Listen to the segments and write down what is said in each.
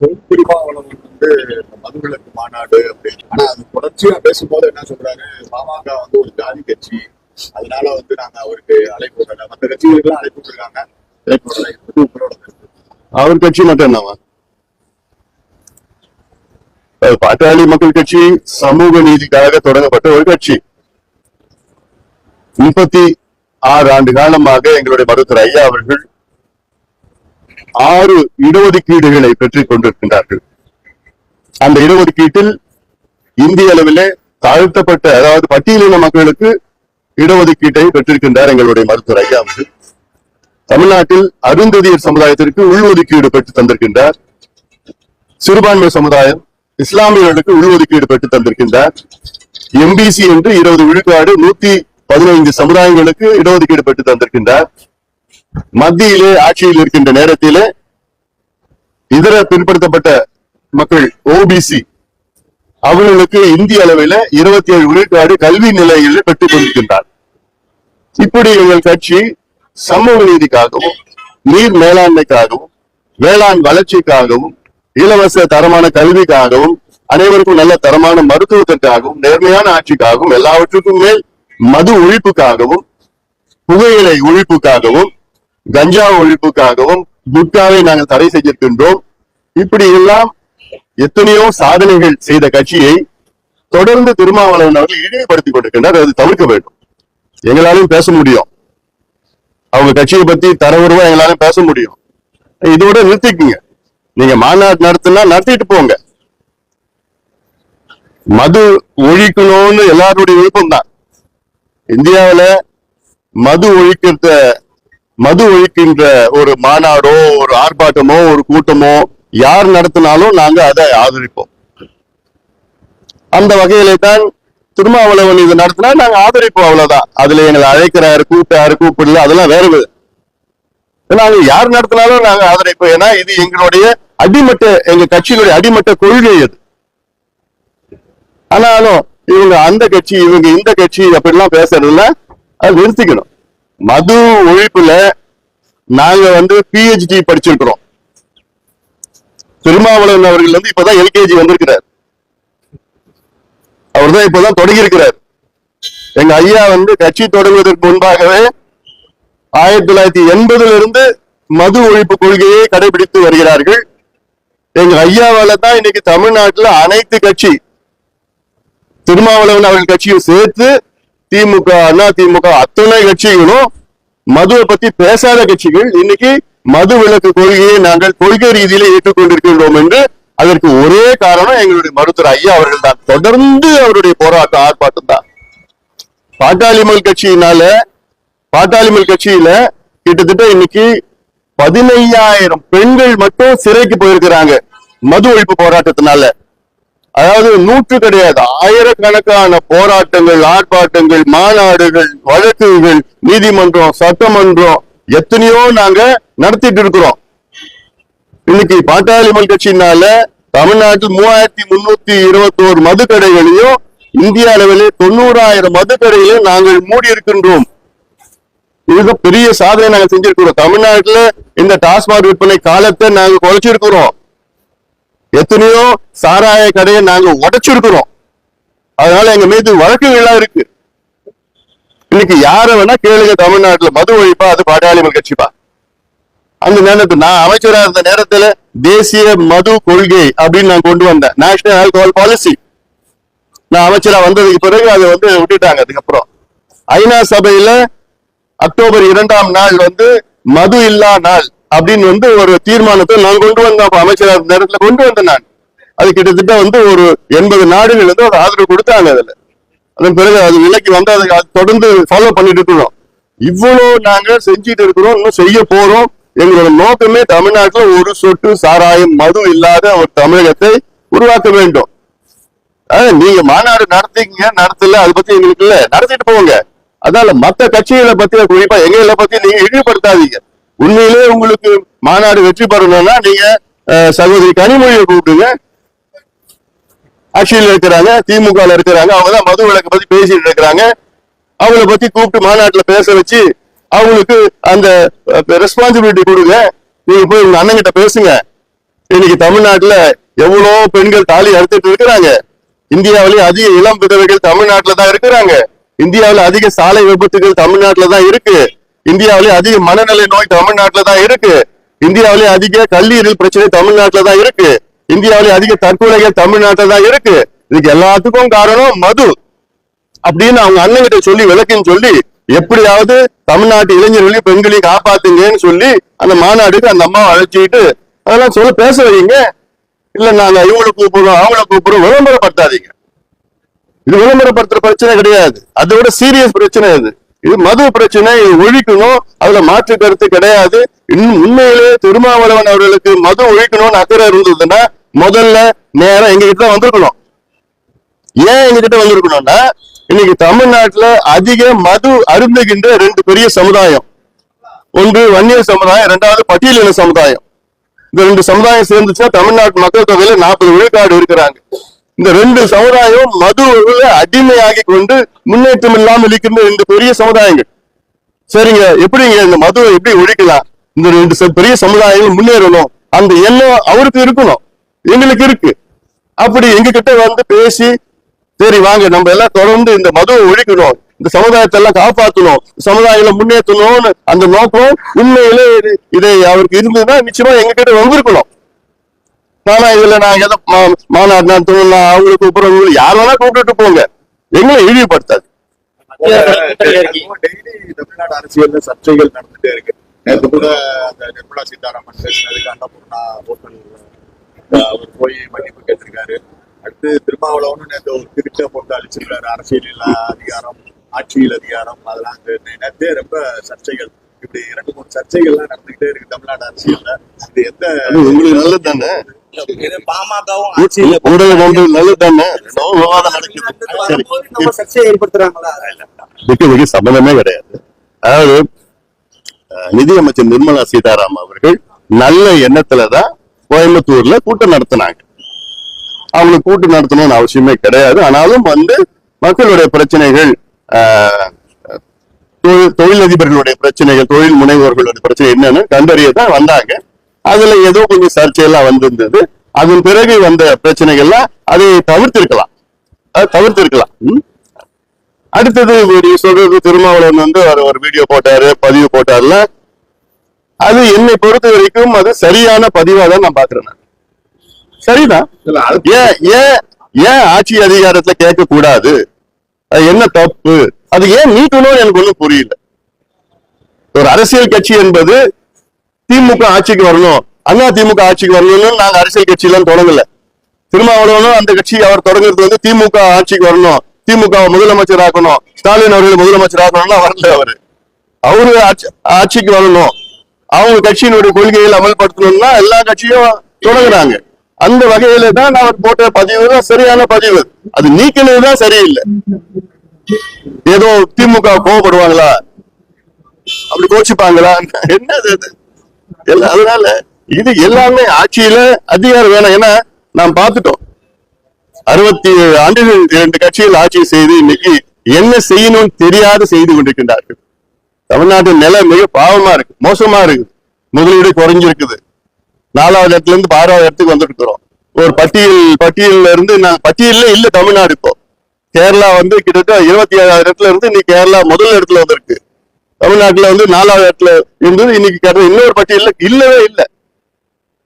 திருமாவளவன் மதுவிலக்கு மாநாடு அப்படின்னு, ஆனா அது தொடர்ச்சியா பேசும்போது என்ன சொல்றாரு, பாமக ஒரு ஜாதி கட்சி, அதனால நாங்க அவருக்கு அழைப்பு விடல, மற்ற கட்சிகளுக்கு எல்லாம் அழைப்பு விட்டுருக்காங்க, அழைப்பு விடல. உங்களோட கருத்து? அவர் கட்சி மட்டும் என்னவா? பாட்டாளி மக்கள் கட்சி சமூக நீதிக்காக தொடங்கப்பட்ட ஒரு கட்சி. 36 ஆண்டு காலமாக எங்களுடைய மருத்துவர் ஐயா அவர்கள் 6 இடஒதுக்கீடுகளை பெற்றுக் கொண்டிருக்கின்றார்கள். அந்த இடஒதுக்கீட்டில் இந்திய அளவிலே தாழ்த்தப்பட்ட, அதாவது பட்டியலின மக்களுக்கு இடஒதுக்கீட்டை பெற்றிருக்கின்றார் எங்களுடைய மருத்துவர் ஐயா அவர்கள். தமிழ்நாட்டில் அருந்ததியர் சமுதாயத்திற்கு உள்ஒதுக்கீடு பெற்று தந்திருக்கின்றார். சிறுபான்மை சமுதாயம், இஸ்லாமியர்களுக்கு உள்ஒதுக்கீடு பெற்று தந்திருக்கின்றார். எம்பிசி என்று 20 விழுக்காடு 115 சமுதாயங்களுக்கு இடஒதுக்கீடு பெற்று தந்திருக்கின்றார். மத்தியிலே ஆட்சியில் இருக்கின்ற நேரத்திலே இதர பிற்படுத்தப்பட்ட மக்கள் ஓபிசி அவர்களுக்கு இந்திய அளவில் 27 விழுக்காடு கல்வி நிலையங்களில் பெற்றுக் கொண்டிருக்கின்றார். இப்படி எங்கள் கட்சி சமூக நீதிக்காகவும், நீர் மேலாண்மைக்காகவும், வேளாண் வளர்ச்சிக்காகவும், இலவச தரமான கல்விக்காகவும், அனைவருக்கும் நல்ல தரமான மருத்துவத்திற்காகவும், நேர்மையான ஆட்சிக்காகவும், எல்லாவற்றுக்கும் மேல் மது ஒழிப்புக்காகவும், புகையிலை ஒழிப்புக்காகவும், கஞ்சா ஒழிப்புக்காகவும், குட்காவை நாங்கள் தடை செய்திருக்கின்றோம். இப்படி எல்லாம் எத்தனையோ சாதனைகள் செய்த கட்சியை தொடர்ந்து திருமாவளவன் அவர்கள் இழிவுபடுத்திக் கொண்டிருக்கின்றார். அது தவிர்க்க வேண்டும். எங்களாலும் பேச முடியும், அவங்க கட்சியை பத்தி தரவுருவா எங்களாலும் பேச முடியும். இதோட நிறுத்திக்குங்க. நீங்க மாநாடு நடத்தினா நடத்திட்டு போங்க. மது ஒழிக்கணும்னு எல்லாருடைய விருப்பம் தான். இந்தியாவில மது ஒழிக்கின்ற ஒரு மாநாடோ, ஒரு ஆர்ப்பாட்டமோ, ஒரு கூட்டமோ யார் நடத்தினாலும் நாங்க அதை ஆதரிப்போம். அந்த வகையிலே தான் திருமாவளவன் இது நடத்தினா நாங்க ஆதரிப்போம், அவ்வளவுதான். அதுல எங்களை அழைக்கிறாரு, கூப்பிட்டாரு, கூப்பிடல, அதெல்லாம் வேற. நாங்க யார் நடத்தினாலும் நாங்க ஆதரிப்போம். ஏன்னா இது எங்களுடைய அடிமட்ட, எங்க கட்சியினுடைய அடிமட்ட கொள்கை அது. ஆனாலும் இவங்க அந்த கட்சி, இவங்க இந்த கட்சி அப்படிலாம் பேசுறதுல அது நிறுத்திக்கணும். மது ஒழிப்புல நாங்க PhD படிச்சிருக்கிறோம். திருமாவளவன் அவர்கள் இப்பதான் LKG வந்திருக்கிறார். அவர் தான் இப்பதான் தொடங்கி இருக்கிறார். எங்க ஐயா கட்சி தொடங்குவதற்கு முன்பாகவே 1980 மது ஒழிப்பு கொள்கையை கடைபிடித்து வருகிறார்கள். எங்க ஐயாவால தான் இன்னைக்கு தமிழ்நாட்டில் அனைத்து கட்சி, திருமாவளவன் அவர்கள் கட்சியும் சேர்த்து திமுக, அதிமுக அத்தனை கட்சிகளும் மதுவை பத்தி பேசாத கட்சிகள் இன்னைக்கு மது விலக்கு கொள்கையை நாங்கள் கொள்கை ரீதியில ஏற்றுக்கொண்டிருக்கின்றோம் என்று. அதற்கு ஒரே காரணம் எங்களுடைய மருத்துவர் ஐயா அவர்கள் தான். தொடர்ந்து அவருடைய போராட்டம், ஆர்ப்பாட்டம் தான். பாட்டாளி மக்கள் கட்சியில கிட்டத்தட்ட இன்னைக்கு 15,000 பெண்கள் மட்டும் சிறைக்கு போயிருக்கிறாங்க மது ஒழிப்பு போராட்டத்தினால. அதாவது 100 கிடையாது, ஆயிரக்கணக்கான போராட்டங்கள், ஆர்ப்பாட்டங்கள், மாநாடுகள், வழக்குகள், நீதிமன்றம், சட்டமன்றம் எத்தனையோ நாங்க நடத்திட்டு இருக்கிறோம். இன்னைக்கு பாட்டாளி மக்கள் கட்சியினால தமிழ்நாட்டில் 3,321 மதுக்கடைகளையும், இந்திய அளவிலே 90,000 மதுக்கடைகளையும் நாங்கள் மூடி இருக்கின்றோம். இது பெரிய சாதனை நாங்க செஞ்சிருக்கிறோம். தமிழ்நாட்டுல இந்த டாஸ்மாக் விற்பனை காலத்தை நாங்க குறைச்சிருக்கிறோம். எத்தனையோ சாராய கடையை நாங்க உடைச்சிருக்கிறோம். அதனால எங்க மீது வழக்குகள்லாம் இருக்கு. இன்னைக்கு யார வேணா கேளுங்க, தமிழ்நாட்டுல மது ஒழிப்பா, அது பாட்டாளி மக்கள் கட்சிப்பா. அந்த நேரத்தில் நான் அமைச்சராக இருந்த நேரத்துல தேசிய மது கொள்கை அப்படின்னு நான் கொண்டு வந்தேன், நேஷனல் ஆல்கஹால் பாலிசி. நான் அமைச்சரா வந்ததுக்கு பிறகு அதை விட்டுட்டாங்க. அதுக்கப்புறம் ஐநா சபையில அக்டோபர் 2ஆம் நாள் மது இல்லா நாள் அப்படின்னு ஒரு தீர்மானத்தை நான் கொண்டு வந்தேன். அமைச்சராக இருந்த நேரத்துல கொண்டு வந்தேன் நான். அது கிட்டத்தட்ட ஒரு 80 நாடுகள் அது ஆதரவு கொடுத்தாங்க. அதுல அதன் பிறகு அது விலைக்கு அதை தொடர்ந்து ஃபாலோ பண்ணிட்டு இருக்கிறோம். இவ்வளவு நாங்க செஞ்சுட்டு இருக்கிறோம், இன்னும் செய்ய போறோம். எங்களோட நோக்கமே தமிழ்நாட்டில் ஒரு சொட்டு சாராயம், மது இல்லாத ஒரு தமிழகத்தை உருவாக்க வேண்டும். நீங்க மாநாடு நடத்திங்க, நடத்தல, அதை பத்தி எங்களுக்கு இல்ல, நடத்திட்டு போங்க. அதனால மற்ற கட்சிகளை பத்தி, குறிப்பா எங்களை பத்தி நீங்க இழிவுபடுத்தாதீங்க. உண்மையிலே உங்களுக்கு மாநாடு வெற்றி பெறணும்னா நீங்க சகோதரி கனிமொழியை கூப்பிடுங்க. ஆட்சியில் இருக்கிறாங்க, திமுக இருக்கிறாங்க, அவங்கதான் மது விலக்கு பத்தி பேசிட்டு இருக்கிறாங்க. அவங்கள பத்தி கூப்பிட்டு மாநாட்டுல பேச வச்சு அவங்களுக்கு அந்த ரெஸ்பான்சிபிலிட்டி கொடுங்க. நீங்க போய் உங்க அண்ணன் கிட்ட பேசுங்க. இன்னைக்கு தமிழ்நாட்டுல எவ்வளவு பெண்கள் தாலி அறுத்துட்டு இருக்கிறாங்க. இந்தியாவிலேயே அதிக இளம் விதவைகள் தமிழ்நாட்டுல தான் இருக்கிறாங்க. இந்தியாவில அதிக சாலை விபத்துகள் தமிழ்நாட்டுல தான் இருக்கு. இந்தியாவிலேயே அதிக மனநல நோய் தமிழ்நாட்டுல தான் இருக்கு. இந்தியாவிலேயே அதிக கல்லீரல் பிரச்சனை தமிழ்நாட்டுல தான் இருக்கு. இந்தியாவிலேயே அதிக தற்கொலைகள் தமிழ்நாட்டுல தான் இருக்கு. இதுக்கு எல்லாத்துக்கும் காரணம் மது அப்படின்னு அவங்க அண்ணன்கிட்ட சொல்லி விளக்குன்னு சொல்லி எப்படியாவது தமிழ்நாட்டு இளைஞர்களையும் பெண்களையும் காப்பாத்துங்கன்னு சொல்லி அந்த மாநாடுக்கு அந்த அம்மாவை அழைச்சிட்டு அதெல்லாம் சொல்ல பேச வைங்க. இல்ல நாங்க இவங்களை கூப்பிடுறோம் அவங்கள கூப்பிடுறோம், விளம்பரப்படுத்தாதீங்க. இது விளம்பரப்படுத்துற பிரச்சனை கிடையாது, அதை விட சீரியஸ் பிரச்சனை இது. இது மது பிரச்சனை, இது ஒழிக்கணும், அதுல மாற்று கருத்து கிடையாது. இன்னும் உண்மையிலே திருமாவளவன் அவர்களுக்கு மது ஒழிக்கணும்னு அக்கறை இருந்ததுன்னா முதல்ல நேரம் எங்க கிட்ட வந்திருக்கணும். ஏன் எங்க கிட்ட வந்திருக்கணும்னா இன்னைக்கு தமிழ்நாட்டுல அதிக மது அருந்துகின்ற ரெண்டு பெரிய சமுதாயம், ஒன்று வன்னியர் சமுதாயம், இரண்டாவது பட்டியலின சமுதாயம். இந்த ரெண்டு சமுதாயம் சேர்ந்துச்சுன்னா தமிழ்நாட்டு மக்கள் தொகையில 40 விழுக்காடு இருக்கிறாங்க. இந்த ரெண்டு சமுதாயம் மதுவை அடிமையாகி கொண்டு முன்னேற்றம் இல்லாமல் இருக்கின்ற ரெண்டு பெரிய சமுதாயங்கள். சரிங்க, எப்படிங்க இந்த மதுவை எப்படி ஒழிக்கலாம்? இந்த ரெண்டு பெரிய சமுதாயங்கள் முன்னேறணும், அந்த எண்ணம் அவருக்கு இருக்கணும், எங்களுக்கு இருக்கு. அப்படி எங்க கிட்ட வந்து பேசி சரி வாங்க நம்ம எல்லாம் தொடர்ந்து இந்த மதுவை ஒழிக்கணும், இந்த சமுதாயத்தை எல்லாம் காப்பாற்றணும், சமுதாயங்களை முன்னேற்றணும்னு அந்த நோக்கம் உண்மையிலே இதை அவருக்கு இருந்ததுன்னா நிச்சயமா எங்க கிட்ட வந்திருக்கணும். ஆனா இதுல நான் எதை மாநாடு நடத்தணும், அவங்களுக்கு கூப்பிடுறவங்க யார் வேணா கூப்பிட்டு போங்க, எங்களை இழிவுபடுத்தாது. டெய்லி தமிழ்நாடு அரசியல்ல சர்ச்சைகள் நடந்துட்டே இருக்கு. நேற்று கூட அந்த நிர்மலா சீதாராமன் பேசினதுக்கு அன்னபூர்ணா ஹோட்டல் அவர் போய் மன்னிப்பு கேட்டிருக்காரு. அடுத்து திருமாவளவன் நேற்று ஒரு திருட்ட போட்டு அழிச்சிருக்காரு. அரசியலில் அதிகாரம், ஆட்சியில் அதிகாரம், அதெல்லாம் நேற்றே ரொம்ப சர்ச்சைகள், இப்படி 2-3 சர்ச்சைகள்லாம் நடந்துகிட்டே இருக்கு தமிழ்நாடு அரசியல்ல. இது எந்த உங்களுக்கு நல்லது தானே, பாமகவும் ஊடக நண்பர்கள் நல்லது தானே, விவாதம் நடக்குது, சர்ச்சையை ஏற்படுத்துறாங்களா? இதுக்கு சம்பந்தமே கிடையாது. அதாவது நிதியமைச்சர் நிர்மலா சீதாராமன் அவர்கள் நல்ல எண்ணத்துலதான் கோயம்புத்தூர்ல கூட்டம் நடத்தினாங்க. அவங்களுக்கு கூட்டம் நடத்தணும்னு அவசியமே கிடையாது. ஆனாலும் வந்து மக்களுடைய பிரச்சனைகள், தொழிலதிபர்களுடைய பிரச்சனைகள், தொழில் முனைவோர்களுடைய பிரச்சனை என்னன்னு கண்டறியதான் வந்தாங்க. அதுல ஏதோ கொஞ்சம் சர்ச்சையெல்லாம் வந்திருந்தது. அதன் பிறகு வந்த பிரச்சனைகள்லாம் அதை தவிர்த்திருக்கலாம். அடுத்தது சொல்றது திருமாவளவன் வந்து ஒரு வீடியோ போட்டாரு, பதிவு போட்டார்ல, அது என்னை பொறுத்த வரைக்கும் அது சரியான பதிவா தான் நான் பாக்குறேன். சரிதான், ஏன் ஆட்சி அதிகாரத்துல கேட்க கூடாது? அது என்ன தப்பு? அது ஏன் நீக்கணும்னு எனக்கு ஒண்ணும் புரியல. ஒரு அரசியல் கட்சி என்பது திமுக ஆட்சிக்கு வரணும், அண்ணா திமுக ஆட்சிக்கு வரணும்னு நாங்க அரசியல் கட்சி எல்லாம் தொடங்கல. திருமாவளவனும் அந்த கட்சி அவர் தொடங்குறது வந்து திமுக ஆட்சிக்கு வரணும், திமுக முதலமைச்சர் ஆக்கணும், ஸ்டாலின் அவர்கள் முதலமைச்சர் ஆக்கணும்னா வரல. அவரு ஆட்சிக்கு வரணும், அவங்க கட்சியினுடைய கொள்கைகள் அமல்படுத்தணும்னா எல்லா கட்சியும் தொடங்குறாங்க. அந்த வகையில தான் அவர் போட்ட பதிவு தான் சரியான பதிவு. அது நீக்கினதுதான் சரியில்லை. ஏதோ திமுக கோவப்படுவாங்களா, அப்படி கோச்சிப்பாங்களா, என்னது? அதனால இது எல்லாமே ஆட்சியில அதிகாரம் வேணும். ஏன்னா நாம் பார்த்துட்டோம், 67 ஆண்டுகள் 2 கட்சிகள் ஆட்சி செய்து இன்னைக்கு என்ன செய்யணும்னு தெரியாது செய்து கொண்டிருக்கின்றார்கள். தமிழ்நாட்டின் நிலை மிக பாவமா இருக்கு, மோசமா இருக்கு. முதலீடு குறைஞ்சிருக்குது, 4வது இடத்துல இருந்து 6வது இடத்துக்கு வந்துட்டு இருக்கிறோம். ஒரு பட்டியல்ல இருந்து பட்டியல்ல இல்ல தமிழ்நாடு. இப்போ கேரளா வந்து கிட்டத்தட்ட 27வது இடத்துல இருந்து இன்னைக்கு கேரளா முதல் இடத்துல வந்திருக்கு. தமிழ்நாட்டுல வந்து 4வது இடத்துல இருந்தது, இன்னைக்கு இன்னொரு பட்டியல்ல இல்லவே இல்லை.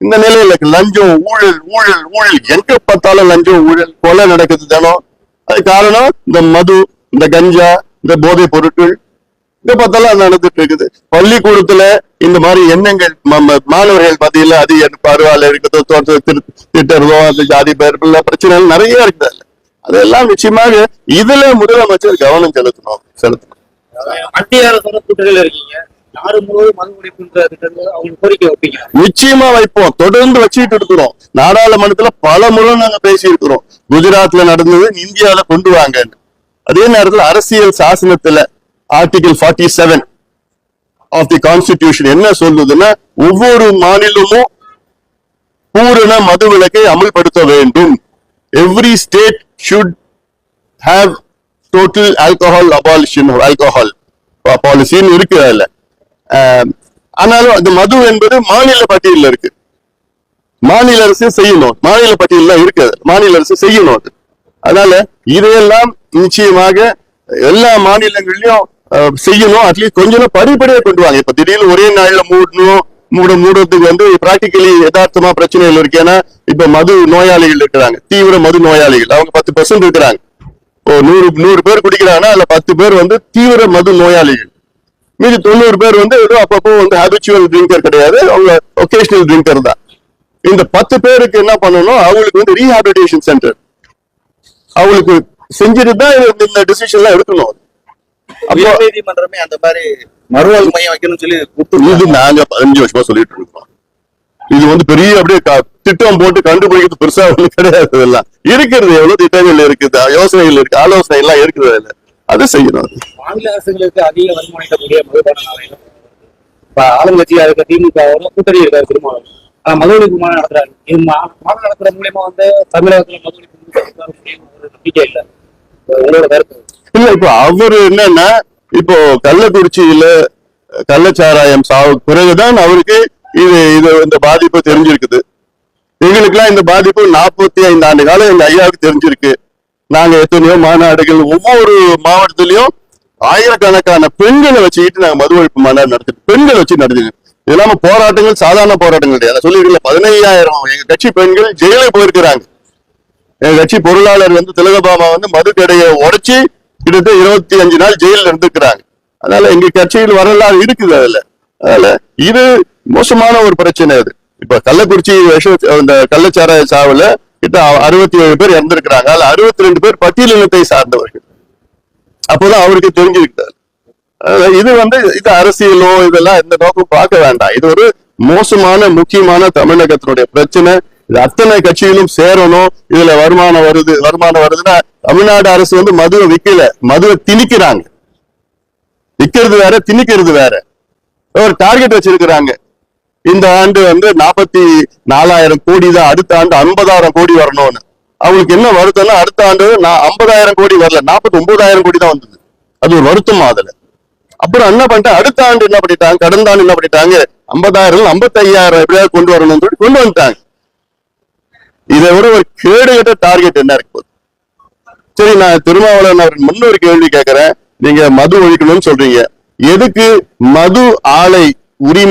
இந்த நிலையில லஞ்சம், ஊழல் ஊழல் ஊழல், எங்க பார்த்தாலும் லஞ்சம் ஊழல், கொலை நடக்குது தினம். அது காரணம் இந்த மது, இந்த கஞ்சா, இந்த போதை பொருட்கள், இங்க பார்த்தாலும் நடந்துட்டு இருக்குது. பள்ளிக்கூடத்துல இந்த மாதிரி எண்ணங்கள் மாணவர்கள் மத்தியில அது பரவாயில்ல இருக்கிறதோ, திட்டுறதோ, அந்த ஜாதி பெயர்ல பிரச்சனைகள் நிறைய இருக்குது. அதெல்லாம் நிச்சயமாக இதுல முதலமைச்சர் கவனம் செலுத்தணும். மத்திய அரசோட கூட்டணியில இருக்கீங்க, நாடு முழுவதும் மது ஒழிப்புன்றது அவங்க கோரிக்கை வைப்பீங்க? நிச்சயமா வைப்போம், தொடர்ந்து வச்சுட்டு இருக்கிறோம். நாடாளுமன்றத்துல பல முறை நாங்க பேசி இருக்கிறோம். குஜராத்ல நடந்தது இந்தியாவில கொண்டு வாங்க. அதே நேரத்தில் அரசியல் சாசனத்துல ஆர்டிகல் 47 ஆஃப் தி கான்ஸ்டிடியூஷன் என்ன சொல்லுதுன்னா, ஒவ்வொரு மாநிலமும் பூரண மது விலக்கை அமல்படுத்த வேண்டும். Every state should have total alcohol abolition of alcohol policy இருக்கு அதுல. ஆனாலும் அந்த மது என்பது மாநில பட்டியலில் இருக்கு. மாநில அரசு செய்யணும். மாநில பட்டியல் இருக்கு, மாநில அரசு செய்யணும் அது. அதனால இதையெல்லாம் நிச்சயமாக எல்லா மாநிலங்களிலும் செய்யணும். அட்லீஸ்ட் கொஞ்சம் படிப்படியா கொண்டு வாங்க. இப்ப திடீர்னு ஒரே நாள்ல மூடுறதுக்கு வந்து பிராக்டிகலி யதார்த்தமா பிரச்சனைகள் இருக்கு. ஏன்னா இப்ப மது நோயாளிகள் இருக்கிறாங்க, தீவிர மது நோயாளிகள், அவங்க 10% இருக்கிறாங்க. இப்போ 100 பேர் குடிக்கிறாங்கன்னா அதுல 10 பேர் வந்து தீவிர மது நோயாளிகள். மீதி 90 பேர் வந்து ஏதோ அப்பப்போ வந்து ஹேபிச்சுவல் ட்ரிங்கர் கிடையாது, அவங்க ஒகேஷனல் ட்ரிங்கர் தான். இந்த 10 பேருக்கு என்ன பண்ணணும், அவங்களுக்கு வந்து ரீஹாபிலிட்டேஷன் சென்டர் அவங்களுக்கு செஞ்சுட்டு தான் இந்த டிசிஷன் எல்லாம் எடுக்கணும். நீதிமன்றமே அந்த மாதிரி மறுவாழ்வு மையம் வைக்கணும்னு சொல்லி இது நாங்க 15 வருஷமா சொல்லிட்டு இருக்கோம். இது வந்து பெரிய அப்படியே திட்டம் போட்டு கண்டுபிடிக்கிறது பெருசா ஒண்ணு கிடையாது. இதெல்லாம் இருக்கிறது, எவ்வளவு திட்டங்கள் இருக்குது, யோசனைகள் இருக்கு, ஆலோசனை எல்லாம் இருக்குது. அதுல அது செய்யணும். மாநில அரசுகளுக்கு அதிக வருமானம் ஈட்டக்கூடிய மதுபான ஆலைகள் இப்ப ஆளுங்கட்சியா இருக்க திமுக கூட்டணி இருக்காரு திருமாவளவன். ஆனா மது ஒழிப்பு மாநாடு நடத்துறாரு. இது மாநாடு நடத்துற மூலியமா வந்து தமிழகத்துல மது ஒழிப்பு நம்பிக்கை இல்லை. உங்களோட கருத்து? இல்ல, இப்போ அவரு என்னன்னா, இப்போ கள்ளக்குறிச்சியில கள்ளச்சாராயம் பிறகுதான் அவருக்கு இந்த பாதிப்பு தெரிஞ்சிருக்குது. எங்களுக்கு எல்லாம் இந்த பாதிப்பு 45 ஆண்டு காலம் எங்க ஐயாவுக்கு தெரிஞ்சிருக்கு. நாங்க எத்தனையோ மாநாடுகள், ஒவ்வொரு மாவட்டத்திலயும் ஆயிரக்கணக்கான பெண்களை வச்சுக்கிட்டு நாங்க மது ஒழிப்பு மாநாடு நடத்திட்டு, பெண்கள் வச்சு நடத்திட்டு. இது இல்லாம போராட்டங்கள் சாதாரண போராட்டங்கள் கிடையாது. சொல்லிருக்கல 15,000 எங்க கட்சி பெண்கள் ஜெயிலுக்கு போயிருக்கிறாங்க. எங்க கட்சி பொருளாளர் வந்து திலகபாமா வந்து மது கடையை உடைச்சு கிட்டத்தட்ட 25 நாள் ஜெயில இருந்துக்கிறாங்க. அதனால எங்க கட்சியில் வரலாறு இருக்குது. அதனால இது மோசமான ஒரு பிரச்சனை. அது இப்ப கள்ளக்குறிச்சி இந்த கள்ளச்சாராய சாவுல கிட்ட 67 பேர் இறந்திருக்கிறாங்க. அதுல 62 பேர் பட்டியலினத்தை சார்ந்தவர்கள். அப்போதான் அவருக்கு தெரிஞ்சிருக்கிறார். இது வந்து இது அரசியலோ இதெல்லாம் இந்த நோக்கம் பார்க்க வேண்டாம். இது ஒரு மோசமான முக்கியமான தமிழகத்தினுடைய பிரச்சனை. இது அத்தனை கட்சியிலும் சேரணும். இதுல வருமானம் வருதுன்னா தமிழ்நாடு அரசு வந்து மதுவை விக்கல, மதுவை திணிக்கிறாங்க. விக்கிறது வேற, திணிக்கிறது வேற. ஒரு டார்கெட் வச்சிருக்கிறாங்க. இந்த ஆண்டு வந்து 44,000 கோடி தான், அடுத்த ஆண்டு 50,000 கோடி வரணும்னு. அவங்களுக்கு என்ன வருத்தம்னா, அடுத்த ஆண்டு 50,000 கோடி வரல, 49,000 கோடி தான் வந்தது. அது ஒரு வருத்தமா அதுல. அப்புறம் என்ன பண்ணிட்டாங்க, அடுத்த ஆண்டு என்ன பண்ணிட்டாங்க, கடந்த ஆண்டு என்ன பண்ணிட்டாங்க, 50,000 55,000 எப்படியாவது கொண்டு வரணும்னு சொல்லி கொண்டு வந்துட்டாங்க. இதை விட ஒரு கேடுகட்ட டார்கெட் என்ன இருக்கு? சரி, நான் திருமாவளவன் அவர்கள் முன்னொரு கேள்வி கேட்கிறேன். நீங்க மது ஒழிக்கணும்னு சொல்றீங்க, எதுக்கு மது ஆலை உரிமை